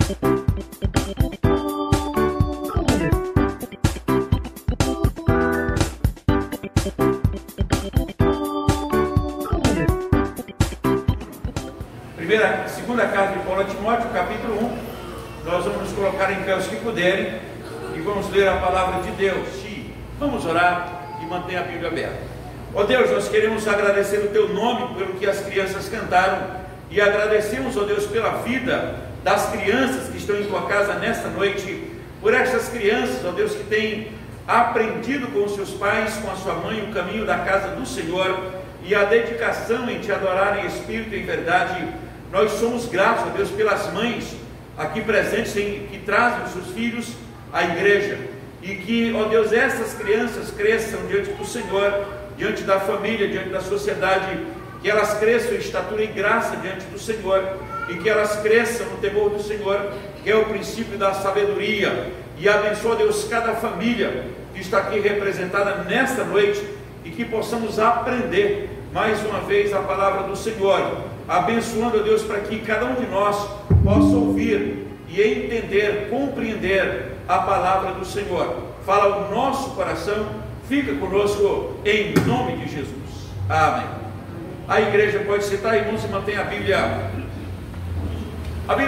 Segunda carta de Paulo a Timóteo, capítulo 1. Nós vamos nos colocar em pé os que puderem e vamos ler a palavra de Deus. Vamos orar e manter a Bíblia aberta. Ó Deus, nós queremos agradecer o Teu nome pelo que as crianças cantaram e agradecemos, ó Deus, pela vida das crianças que estão em Tua casa nesta noite, por estas crianças, ó Deus, que têm aprendido com os seus pais, com a sua mãe, o caminho da casa do Senhor e a dedicação em Te adorar em espírito e em verdade. Nós somos gratos, ó Deus, pelas mães aqui presentes que trazem os seus filhos à igreja e que, ó Deus, essas crianças cresçam diante do Senhor, diante da família, diante da sociedade, que elas cresçam em estatura e graça diante do Senhor e que elas cresçam no temor do Senhor, que é o princípio da sabedoria. E abençoa, Deus, cada família que está aqui representada nesta noite e que possamos aprender mais uma vez a palavra do Senhor, abençoando a Deus para que cada um de nós possa ouvir e entender, compreender a palavra do Senhor. Fala o nosso coração, fica conosco em nome de Jesus. Amém. A igreja pode sentar, irmãos, e mantém a Bíblia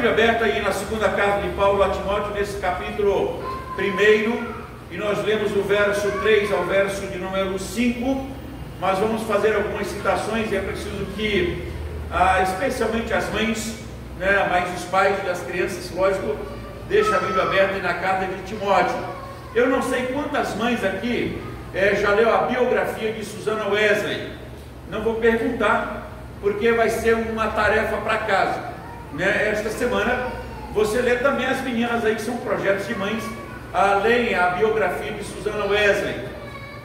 aberta aí na segunda carta de Paulo a Timóteo, nesse capítulo 1, e nós lemos do verso 3 ao verso de número 5, mas vamos fazer algumas citações e é preciso que especialmente as mães, né, mas os pais das crianças, lógico, deixem a Bíblia aberta aí na carta de Timóteo. Eu não sei quantas mães aqui já leu a biografia de Susana Wesley. Não vou perguntar, porque vai ser uma tarefa para casa, né? Esta semana você lê também, as meninas aí que são projetos de mães, leem a biografia de Susana Wesley,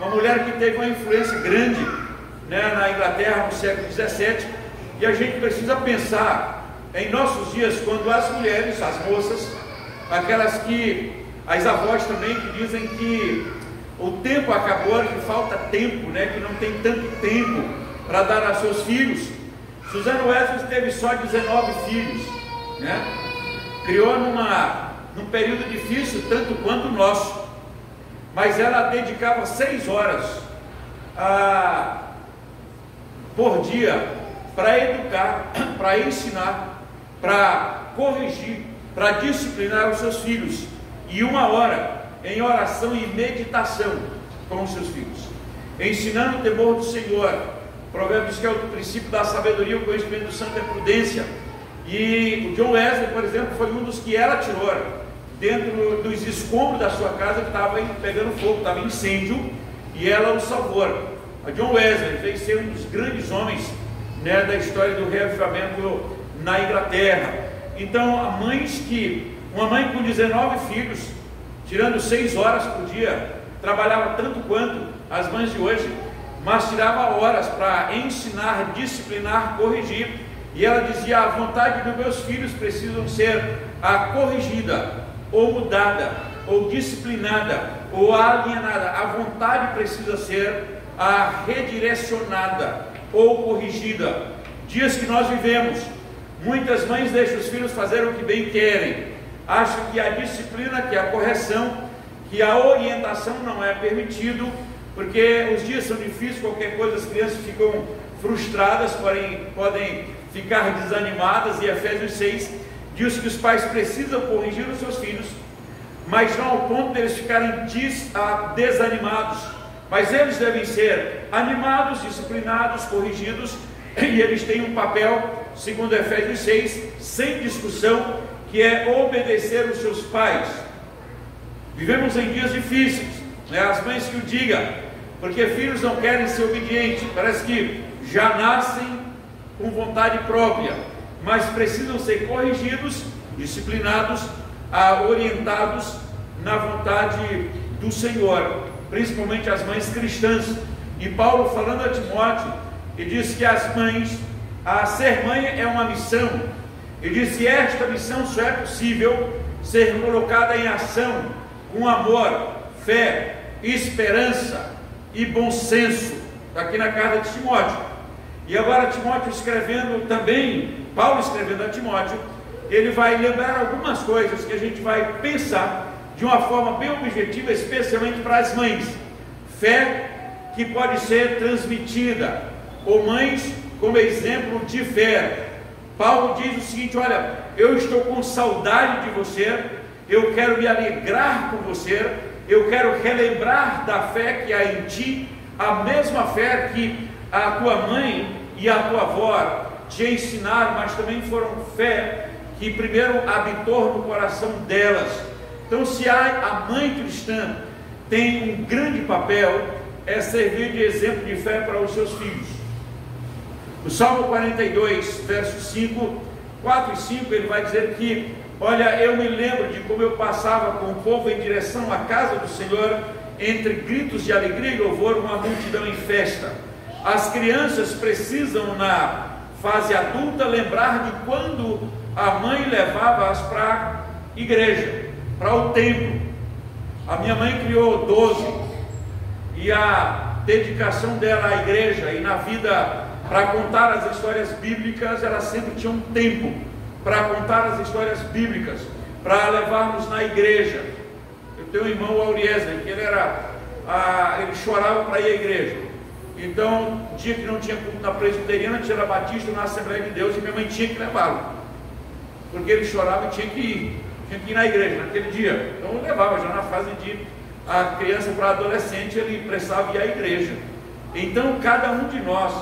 uma mulher que teve uma influência grande, né, na Inglaterra no século XVII. E a gente precisa pensar em nossos dias, quando as mulheres, as moças, aquelas que, as avós também, que dizem que o tempo acabou, que falta tempo, né, que não tem tanto tempo para dar a seus filhos. Susana Wesley teve só 19 filhos, né? Criou num período difícil, tanto quanto o nosso, mas ela dedicava 6 horas por dia para educar, para ensinar, para corrigir, para disciplinar os seus filhos, e 1 hora em oração e meditação com os seus filhos, ensinando o temor do Senhor. Provérbios que é o princípio da sabedoria, o conhecimento do santo é prudência. E o John Wesley, por exemplo, foi um dos que ela tirou dentro dos escombros da sua casa, que estava pegando fogo, estava em incêndio, e ela o salvou. A John Wesley veio ser um dos grandes homens, né, da história do reavivamento na Inglaterra. Então, uma mãe com 19 filhos, tirando 6 horas por dia, trabalhava tanto quanto as mães de hoje, mas tirava horas para ensinar, disciplinar, corrigir. E ela dizia: a vontade dos meus filhos precisam ser corrigida, ou mudada, ou disciplinada, ou alienada. A vontade precisa ser redirecionada ou corrigida. Dias que nós vivemos, muitas mães deixam os filhos fazer o que bem querem, acham que a disciplina, que a correção, que a orientação não é permitido, porque os dias são difíceis, qualquer coisa as crianças ficam frustradas, podem ficar desanimadas. E Efésios 6 diz que os pais precisam corrigir os seus filhos, mas não ao ponto de eles ficarem desanimados, mas eles devem ser animados, disciplinados, corrigidos, e eles têm um papel, segundo Efésios 6, sem discussão, que é obedecer os seus pais. Vivemos em dias difíceis, né? As mães que o digam, porque filhos não querem ser obedientes, parece que já nascem com vontade própria, mas precisam ser corrigidos, disciplinados, orientados na vontade do Senhor, principalmente as mães cristãs. E Paulo, falando a Timóteo, ele diz que as mães, ser mãe é uma missão. Ele diz que esta missão só é possível ser colocada em ação com amor, fé, esperança e bom senso. Está aqui na carta de Timóteo. E agora Timóteo escrevendo também, Paulo escrevendo a Timóteo, ele vai lembrar algumas coisas que a gente vai pensar de uma forma bem objetiva, especialmente para as mães. Fé que pode ser transmitida, ou mães como exemplo de fé. Paulo diz o seguinte: olha, eu estou com saudade de você, eu quero me alegrar com você, eu quero relembrar da fé que há em ti, a mesma fé que a tua mãe e a tua avó te ensinaram, mas também foram fé que primeiro habitou no coração delas. Então, se a mãe cristã tem um grande papel, é servir de exemplo de fé para os seus filhos. No Salmo 42, versos 4 e 5, ele vai dizer que: olha, eu me lembro de como eu passava com o povo em direção à casa do Senhor, entre gritos de alegria e louvor, uma multidão em festa. As crianças precisam, na fase adulta, lembrar de quando a mãe levava-as para a igreja, para o templo. A minha mãe criou 12, e a dedicação dela à igreja e na vida para contar as histórias bíblicas, ela sempre tinha um tempo para contar as histórias bíblicas, para levarmos na igreja. Eu tenho um irmão, o Auriesner, que ele chorava para ir à igreja. Então, dia que não tinha culto na presbiteriana, tinha na Batista, na Assembleia de Deus, e minha mãe tinha que levá-lo, porque ele chorava e tinha que ir na igreja naquele dia. Então eu levava já na fase de a criança para adolescente, ele precisava ir à igreja. Então cada um de nós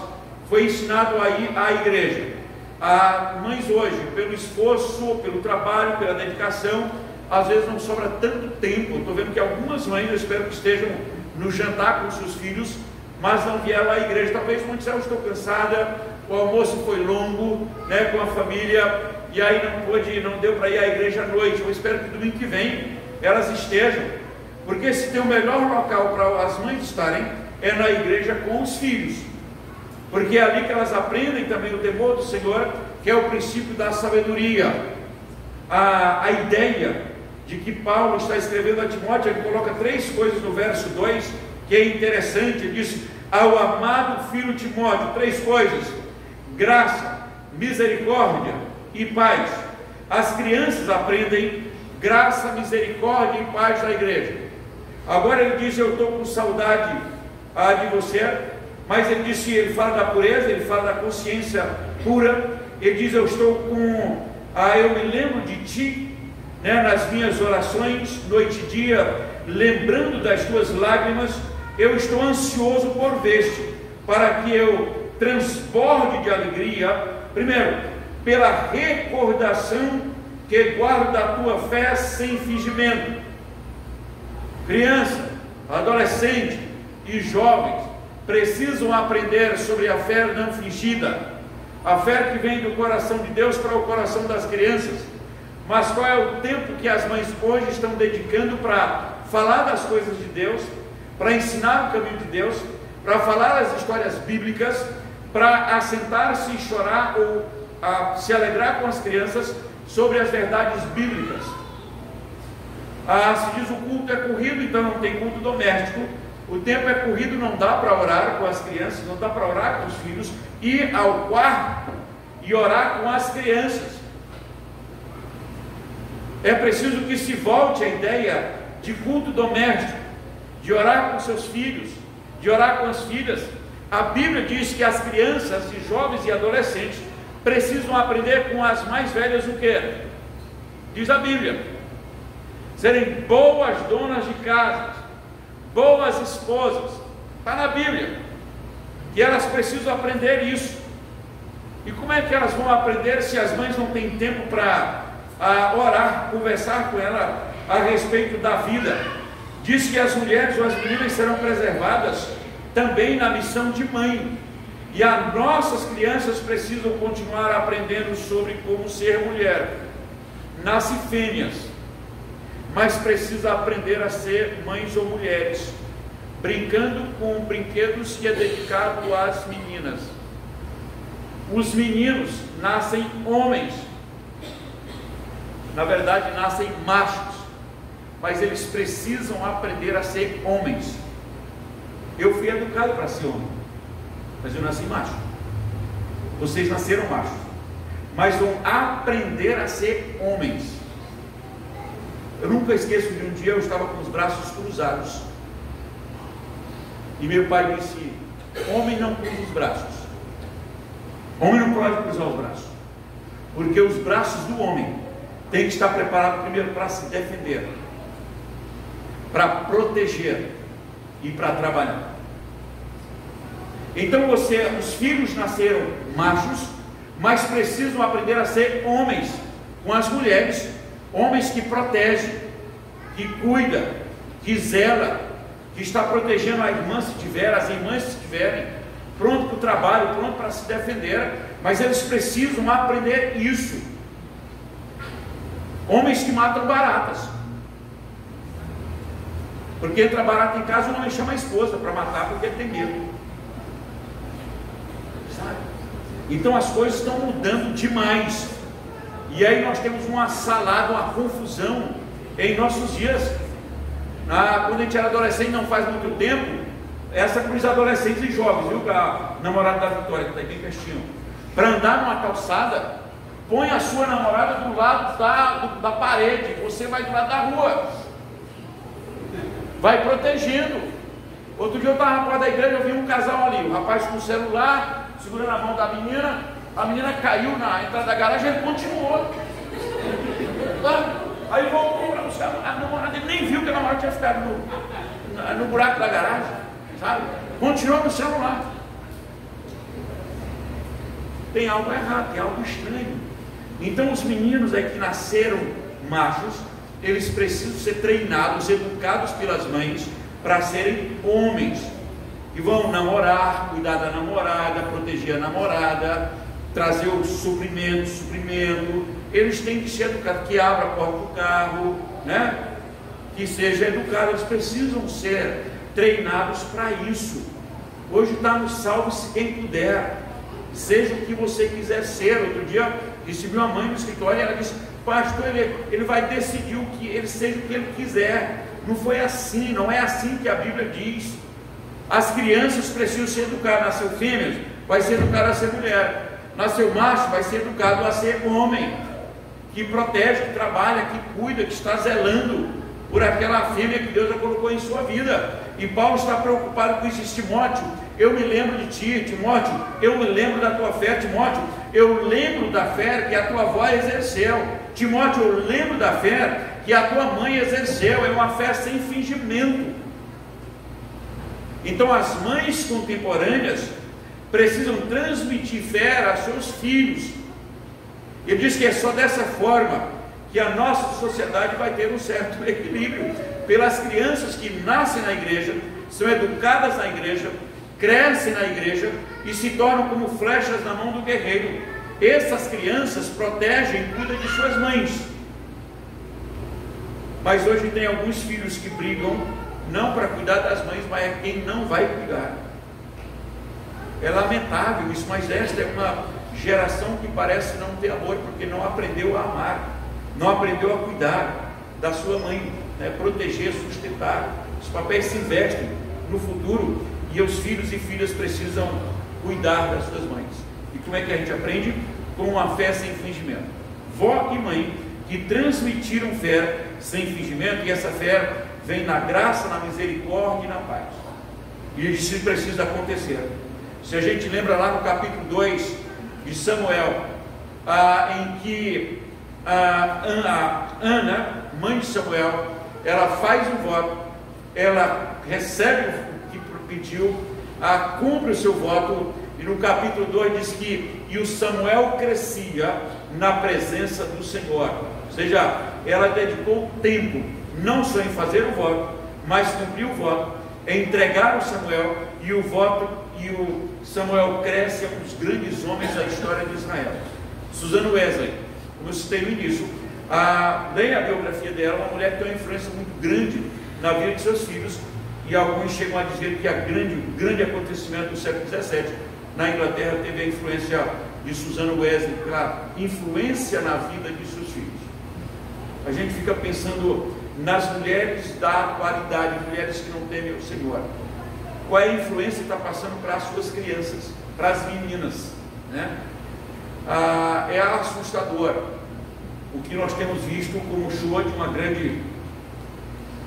foi ensinado a ir à igreja. As mães hoje, pelo esforço, pelo trabalho, pela dedicação, às vezes não sobra tanto tempo. Eu estou vendo que algumas mães, eu espero que estejam no jantar com os seus filhos, mas não vieram à igreja. Talvez muitos disseram: estou cansada, o almoço foi longo, né, com a família, e aí não deu para ir à igreja à noite. Eu espero que domingo que vem elas estejam, porque se tem o melhor local para as mães estarem, é na igreja com os filhos, porque é ali que elas aprendem também o temor do Senhor, que é o princípio da sabedoria. A ideia de que Paulo está escrevendo a Timóteo, ele coloca 3 coisas no verso 2, que é interessante. Ele diz: ao amado filho Timóteo, 3 coisas: graça, misericórdia e paz. As crianças aprendem graça, misericórdia e paz da igreja. Agora ele diz: eu estou com saudade de você, mas ele fala da pureza, ele fala da consciência pura. Ele diz: eu me lembro de ti, né, nas minhas orações, noite e dia, lembrando das tuas lágrimas. Eu estou ansioso por ver-te, para que eu transborde de alegria, primeiro, pela recordação que guardo da tua fé sem fingimento. Criança, adolescente e jovens precisam aprender sobre a fé não fingida, a fé que vem do coração de Deus para o coração das crianças. Mas qual é o tempo que as mães hoje estão dedicando para falar das coisas de Deus, para ensinar o caminho de Deus, para falar as histórias bíblicas, para assentar-se e chorar ou se alegrar com as crianças sobre as verdades bíblicas? Se diz: o culto é corrido, então não tem culto doméstico. O tempo é corrido, não dá para orar com as crianças, não dá para orar com os filhos, ir ao quarto e orar com as crianças. É preciso que se volte a ideia de culto doméstico, de orar com seus filhos, de orar com as filhas. A Bíblia diz que as crianças e jovens e adolescentes precisam aprender com as mais velhas o que? Diz a Bíblia: serem boas donas de casa, boas esposas. Está na Bíblia que elas precisam aprender isso. E como é que elas vão aprender se as mães não têm tempo para orar, conversar com ela a respeito da vida? Diz que as mulheres ou as meninas serão preservadas também na missão de mãe. E as nossas crianças precisam continuar aprendendo sobre como ser mulher. Nasce fêmeas, mas precisa aprender a ser mães ou mulheres, brincando com brinquedos que é dedicado às meninas. Os meninos nascem homens, na verdade nascem machos, mas eles precisam aprender a ser homens. Eu fui educado para ser homem, mas eu nasci macho. Vocês nasceram machos. mas vão aprender a ser homens. Eu nunca esqueço de um dia eu estava com os braços cruzados e meu pai disse: homem não cruza os braços, homem não pode cruzar os braços, porque os braços do homem têm que estar preparados primeiro para se defender, para proteger e para trabalhar. Então os filhos nasceram machos, mas precisam aprender a ser homens com as mulheres, homens que protegem, que cuida, que zela, que está protegendo a irmã se tiver, as irmãs se tiverem, pronto para o trabalho, pronto para se defender, mas eles precisam aprender isso. Homens que matam baratas, porque entra barata em casa, o homem chama a esposa para matar porque ele tem medo. Sabe? Então as coisas estão mudando demais. E aí nós temos uma salada, uma confusão em nossos dias. Quando a gente era adolescente, não faz muito tempo, essa com os adolescentes e jovens, viu? A namorada da Vitória, que está bem pertinho, para andar numa calçada, põe a sua namorada do lado da parede, você vai do lado da rua, vai protegendo. Outro dia eu estava na porta da igreja, eu vi um casal ali, o rapaz com o celular, segurando a mão da menina, a menina caiu na entrada da garagem, ele continuou. Aí voltou para buscar a namorada, ele nem viu que a namorada tinha ficado no buraco da garagem, sabe? Continuou no celular. Tem algo errado, tem algo estranho. Então os meninos aí que nasceram machos, eles precisam ser treinados, educados pelas mães, para serem homens, que vão namorar, cuidar da namorada, proteger a namorada, trazer o suprimento, eles têm que ser educados, que abra a porta do carro, né? Que seja educado, eles precisam ser treinados para isso. Hoje está no salve-se quem puder, seja o que você quiser ser. Outro dia recebi uma mãe no escritório e ela disse: pastor, ele vai decidir o que ele seja, o que ele quiser. Não foi assim, não é assim que a Bíblia diz. As crianças precisam ser educadas. Nasceu fêmea, vai ser educado a ser mulher. Nasceu macho, vai ser educado a ser homem, que protege, que trabalha, que cuida, que está zelando por aquela fêmea que Deus já colocou em sua vida. E Paulo está preocupado com isso. Timóteo, eu me lembro de ti. Timóteo, eu me lembro da tua fé. Timóteo, eu lembro da fé que a tua avó exerceu. Timóteo, eu lembro da fé que a tua mãe exerceu. É uma fé sem fingimento. Então as mães contemporâneas precisam transmitir fé a seus filhos. Ele diz que é só dessa forma que a nossa sociedade vai ter um certo equilíbrio. Pelas crianças que nascem na igreja, são educadas na igreja, crescem na igreja e se tornam como flechas na mão do guerreiro. Essas crianças protegem e cuidam de suas mães. Mas hoje tem alguns filhos que brigam, não para cuidar das mães, mas é quem não vai cuidar. É lamentável isso, mas esta é uma geração que parece não ter amor, porque não aprendeu a amar, não aprendeu a cuidar da sua mãe, né? Proteger, sustentar. Os papéis se investem no futuro e os filhos e filhas precisam cuidar das suas mães. E como é que a gente aprende? Com uma fé sem fingimento. Vó e mãe que transmitiram fé sem fingimento, e essa fé vem na graça, na misericórdia e na paz. E isso precisa acontecer. Se a gente lembra lá no capítulo 2 de Samuel, em que Ana, mãe de Samuel, ela faz um voto, ela recebe o que pediu, cumpre o seu voto, e no capítulo 2 diz que e o Samuel crescia na presença do Senhor. Ou seja, ela dedicou tempo não só em fazer o voto, mas cumprir o voto, em entregar o Samuel, e o voto, e o Samuel cresce, é um dos grandes homens da história de Israel. Susan Wesley, como eu citei no início, leia a biografia dela, uma mulher que tem uma influência muito grande na vida de seus filhos, e alguns chegam a dizer que o grande acontecimento do século XVII na Inglaterra teve a influência de Susan Wesley, pela influência na vida de seus filhos. A gente fica pensando nas mulheres da atualidade, mulheres que não temem o Senhor. Qual é a influência que está passando para as suas crianças, para as meninas, né? é assustador o que nós temos visto como show de uma grande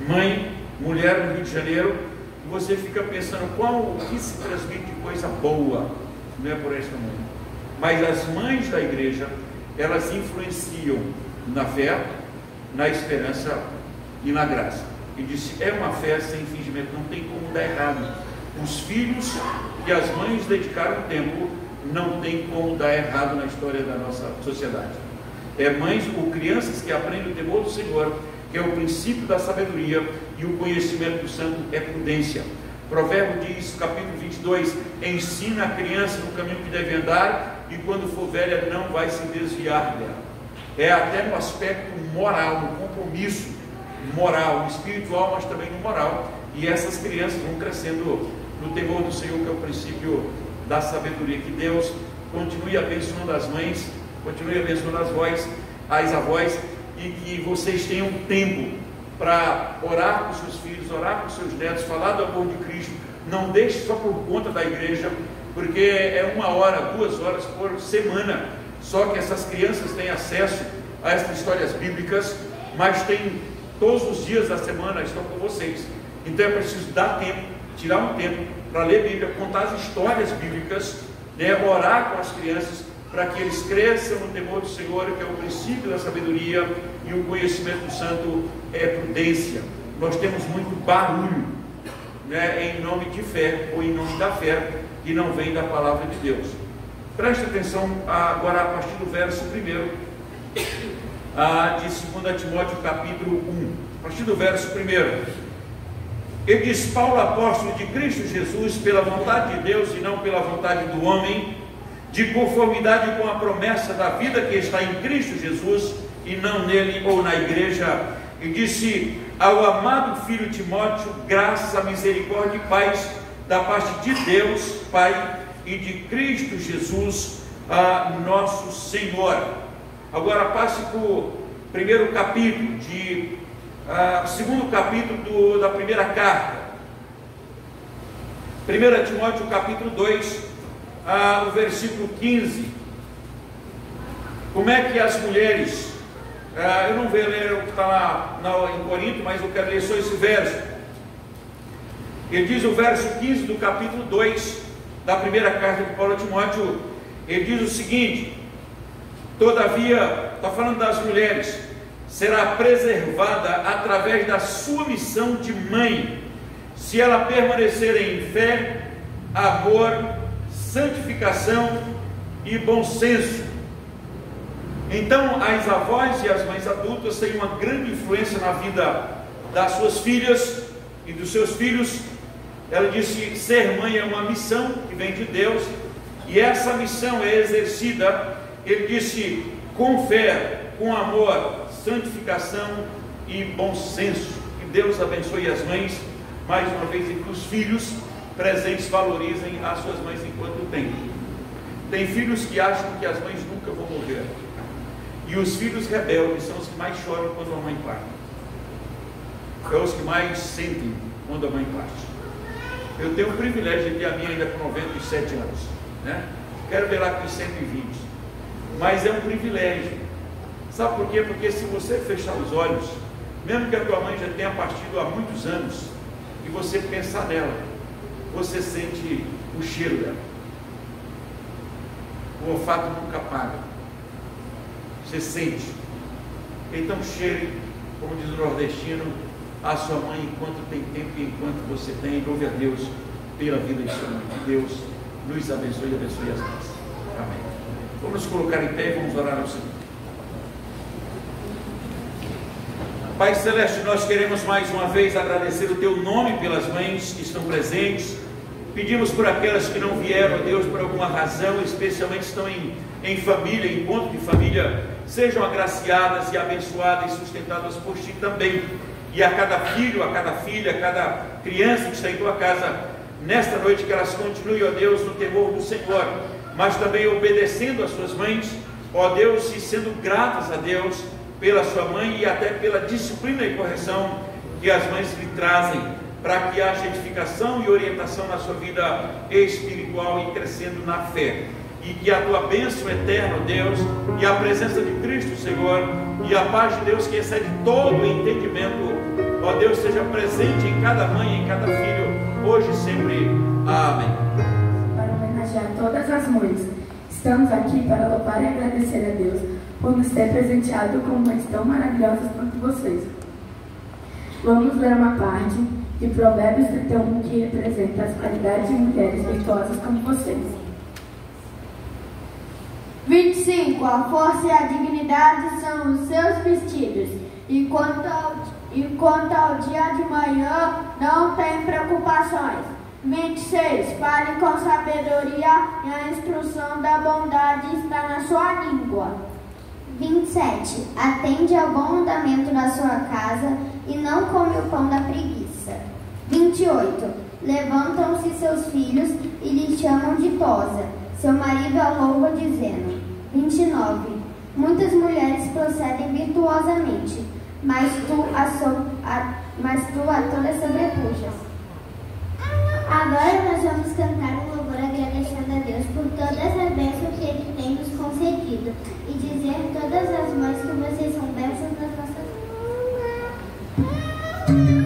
mãe, mulher no Rio de Janeiro, e você fica pensando o que se transmite de coisa boa, não é por esta mãe. Mas as mães da igreja, elas influenciam na fé, na esperança e na graça. E disse, é uma fé sem fingimento, não tem como dar errado. Os filhos que as mães dedicaram tempo, não tem como dar errado na história da nossa sociedade. Mães ou crianças que aprendem o temor do Senhor, que é o princípio da sabedoria, e o conhecimento do santo é prudência. Provérbio diz, capítulo 22, ensina a criança no caminho que deve andar, e quando for velha não vai se desviar dela. Até no aspecto moral, no compromisso moral, espiritual, mas também no moral, e essas crianças vão crescendo no temor do Senhor, que é o princípio da sabedoria. Que Deus continue abençoando as mães, continue abençoando as avós, e que vocês tenham tempo para orar com seus filhos, orar com seus netos, falar do amor de Cristo. Não deixe só por conta da igreja, porque é 1 hora, 2 horas por semana só que essas crianças têm acesso a essas histórias bíblicas, mas tem todos os dias da semana, estão com vocês. Então é preciso dar tempo, tirar um tempo para ler Bíblia, contar as histórias bíblicas, orar com as crianças, para que eles cresçam no temor do Senhor, que é o princípio da sabedoria, e o conhecimento do santo é prudência. Nós temos muito barulho, em nome de fé, ou em nome da fé, que não vem da palavra de Deus. Preste atenção agora a partir do verso 1 de 2 Timóteo capítulo 1, a partir do verso 1. Ele diz: Paulo, apóstolo de Cristo Jesus, pela vontade de Deus e não pela vontade do homem, de conformidade com a promessa da vida que está em Cristo Jesus, e não nele ou na igreja. E disse ao amado filho Timóteo: graça, misericórdia e paz da parte de Deus Pai e de Cristo Jesus, nosso Senhor. Agora passe para o primeiro capítulo, segundo capítulo da primeira carta, 1 Timóteo capítulo 2, o versículo 15. Como é que as mulheres, eu não vou ler o que está lá em Corinto, mas eu quero ler só esse verso. Ele diz, o verso 15 do capítulo 2 da primeira carta de Paulo a Timóteo, ele diz o seguinte: todavia, está falando das mulheres, será preservada através da sua missão de mãe, se ela permanecer em fé, amor, santificação e bom senso. Então as avós e as mães adultas têm uma grande influência na vida das suas filhas e dos seus filhos. Ela disse: ser mãe é uma missão que vem de Deus, e essa missão é exercida, ele disse, com fé, com amor, santificação e bom senso. Que Deus abençoe as mães mais uma vez, e que os filhos presentes valorizem as suas mães enquanto têm. Tem filhos que acham que as mães nunca vão morrer, e os filhos rebeldes são os que mais choram quando a mãe parte, é os que mais sentem quando a mãe parte. Eu tenho o privilégio de ter a minha ainda com 97 anos, quero ver lá com 120, mas é um privilégio. Sabe por quê? Porque se você fechar os olhos, mesmo que a tua mãe já tenha partido há muitos anos, e você pensar nela, você sente o cheiro dela. O olfato nunca apaga, você sente. Então cheire, como diz o nordestino, a sua mãe enquanto tem tempo e enquanto você tem. Louve a Deus pela vida de sua mãe. Que Deus nos abençoe e abençoe as mães. Amém. Vamos nos colocar em pé e vamos orar ao Senhor. Pai Celeste, nós queremos mais uma vez agradecer o Teu nome pelas mães que estão presentes. Pedimos por aquelas que não vieram, Deus, por alguma razão, especialmente estão em família, em encontro de família, sejam agraciadas e abençoadas e sustentadas por Ti também. E a cada filho, a cada filha, a cada criança que está em Tua casa, nesta noite, que elas continuem, ó Deus, no temor do Senhor, mas também obedecendo às suas mães, ó Deus, e sendo gratas a Deus pela sua mãe e até pela disciplina e correção que as mães lhe trazem, para que haja edificação e orientação na sua vida espiritual e crescendo na fé. e que a tua bênção eterna, Deus, e a presença de Cristo, Senhor, e a paz de Deus que excede todo o entendimento, ó Deus, seja presente em cada mãe, em cada filho, hoje e sempre. Amém. Para homenagear todas as mães, estamos aqui para louvar e agradecer a Deus por nos ter presenteado com mães tão maravilhosas quanto vocês. Vamos ler uma parte de Provérbios 31 que representa as qualidades de mulheres virtuosas como vocês. 25. A força e a dignidade são os seus vestidos, e quanto ao dia de manhã não tem preocupações. 26. Fale com sabedoria, e a instrução da bondade está na sua língua. 27. Atende ao bom andamento da sua casa e não come o pão da preguiça. 28. Levantam-se seus filhos e lhe chamam de tosa. Seu marido a louva dizendo. 29. Muitas mulheres procedem virtuosamente, mas tu a todas sobrepujas. Agora nós vamos cantar um louvor agradecendo a Deus por todas as bênçãos que Ele tem nos concedido e dizer a todas as mães que vocês são bênçãos nas nossas vidas.